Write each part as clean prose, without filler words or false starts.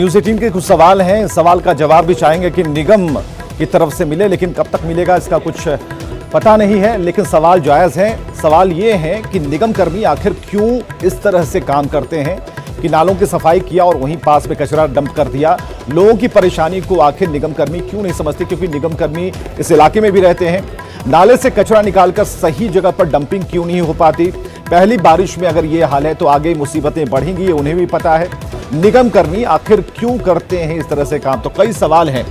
News 18 के कुछ सवाल हैं। इस सवाल का जवाब भी चाहेंगे कि निगम की तरफ से मिले, लेकिन कब तक मिलेगा इसका कुछ पता नहीं है। लेकिन सवाल जायज़ है। सवाल ये है कि निगम कर्मी आखिर क्यों इस तरह से काम करते हैं कि नालों की सफाई किया और वहीं पास में कचरा डंप कर दिया। लोगों की परेशानी को आखिर निगम कर्मी क्यों नहीं समझते, क्योंकि निगम कर्मी इस इलाके में भी रहते हैं। नाले से कचरा निकालकर सही जगह पर डंपिंग क्यों नहीं हो पाती। पहली बारिश में अगर ये हाल है तो आगे मुसीबतें बढ़ेंगी, ये उन्हें भी पता है। निगम कर्मी आखिर क्यों करते हैं इस तरह से काम, तो कई सवाल हैं।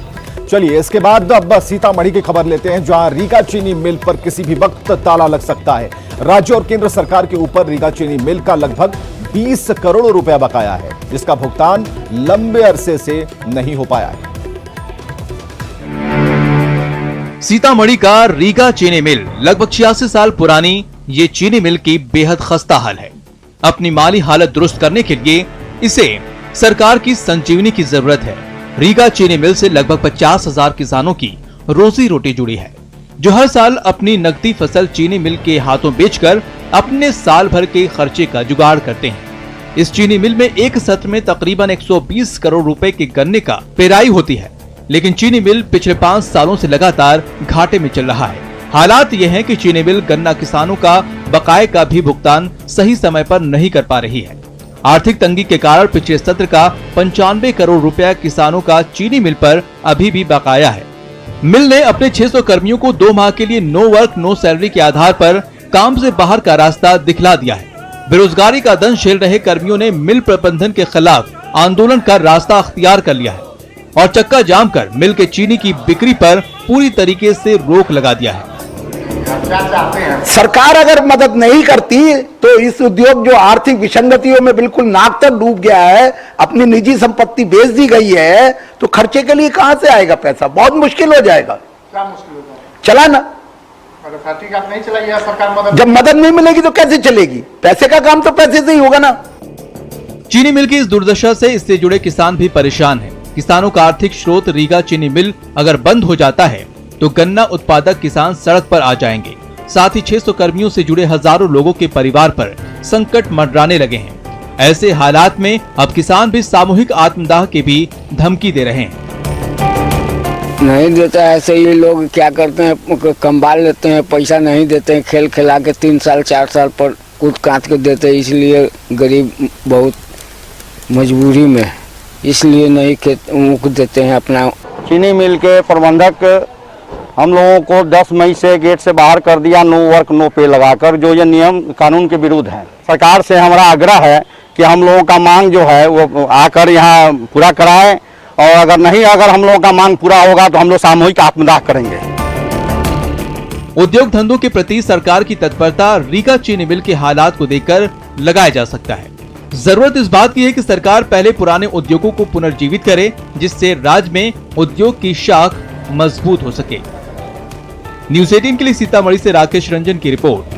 चलिए इसके बाद अब सीतामढ़ी की खबर लेते हैं, जहां रीगा चीनी मिल पर किसी भी वक्त ताला लग सकता है। राज्य और केंद्र सरकार के ऊपर रीगा चीनी मिल का लगभग 20 करोड़ रुपया बकाया है, जिसका भुगतान लंबे अरसे से नहीं हो पाया है। सीतामढ़ी का रीगा चीनी मिल लगभग 86 साल पुरानी ये चीनी मिल की बेहद खस्ता हाल है। अपनी माली हालत दुरुस्त करने के लिए इसे सरकार की संजीवनी की जरूरत है। रीगा चीनी मिल से लगभग 50,000 किसानों की रोजी रोटी जुड़ी है, जो हर साल अपनी नकदी फसल चीनी मिल के हाथों बेचकर अपने साल भर के खर्चे का जुगाड़ करते हैं। इस चीनी मिल में एक सत्र में तकरीबन 120 करोड़ रुपए के गन्ने का पेराई होती है, लेकिन चीनी मिल पिछले 5 सालों से लगातार घाटे में चल रहा है। हालात ये हैं कि चीनी मिल गन्ना किसानों का बकाये का भी भुगतान सही समय पर नहीं कर पा रही है। आर्थिक तंगी के कारण पिछले सत्र का 95 करोड़ रुपया किसानों का चीनी मिल पर अभी भी बकाया है। मिल ने अपने 600 कर्मियों को 2 माह के लिए नो वर्क नो सैलरी के आधार पर काम से बाहर का रास्ता दिखला दिया है। बेरोजगारी का दंश झेल रहे कर्मियों ने मिल प्रबंधन के खिलाफ आंदोलन का रास्ता अख्तियार कर लिया है और चक्का जाम कर मिल के चीनी की बिक्री पर पूरी तरीके से रोक लगा दिया है। सरकार अगर मदद नहीं करती तो इस उद्योग जो आर्थिक विसंगतियों में बिल्कुल नाक तक डूब गया है, अपनी निजी संपत्ति बेच दी गई है, तो खर्चे के लिए कहां से आएगा पैसा? बहुत मुश्किल हो जाएगा। क्या मुश्किल हो जाएगा? चलाना फैक्ट्री का नहीं चलाइए, सरकार मदद जब मदद नहीं मिलेगी तो कैसे चलेगी? पैसे का काम तो पैसे से ही होगा ना। चीनी मिल की इस दुर्दशा से इससे जुड़े किसान भी परेशान हैं। किसानों का आर्थिक स्रोत रीगा चीनी मिल अगर बंद हो जाता है तो गन्ना उत्पादक किसान सड़क पर आ जाएंगे। साथ ही 600 कर्मियों से जुड़े हजारों लोगों के परिवार पर संकट मंडराने लगे हैं। ऐसे हालात में अब किसान भी सामूहिक आत्मदाह की भी धमकी दे रहे हैं। नहीं देता है, ऐसे ही लोग क्या करते हैं, कंबाल लेते हैं, पैसा नहीं देते हैं, खेल खिला के 3 साल 4 साल पर कूद काट के देते हैं। इसलिए गरीब बहुत मजबूरी में, इसलिए नहीं मुख देते हैं अपना। चीनी मिल के प्रबंधक हम लोगों को 10 मई से गेट से बाहर कर दिया, नो वर्क नो पे लगाकर, जो ये नियम कानून के विरुद्ध है। सरकार से हमारा आग्रह है कि हम लोगों का मांग जो है वो आकर यहाँ पूरा कराएं, और अगर हम लोगों का मांग पूरा होगा तो हम लोग सामूहिक आत्मदाह करेंगे। उद्योग धंधों के प्रति सरकार की तत्परता रीगा चीनी मिल के हालात को देखकर लगाया जा सकता है। जरूरत इस बात की है कि सरकार पहले पुराने उद्योगों को पुनर्जीवित करे, जिससे राज्य में उद्योग की शाख मजबूत हो सके। न्यूज़ 18 के लिए सीतामढ़ी से राकेश रंजन की रिपोर्ट।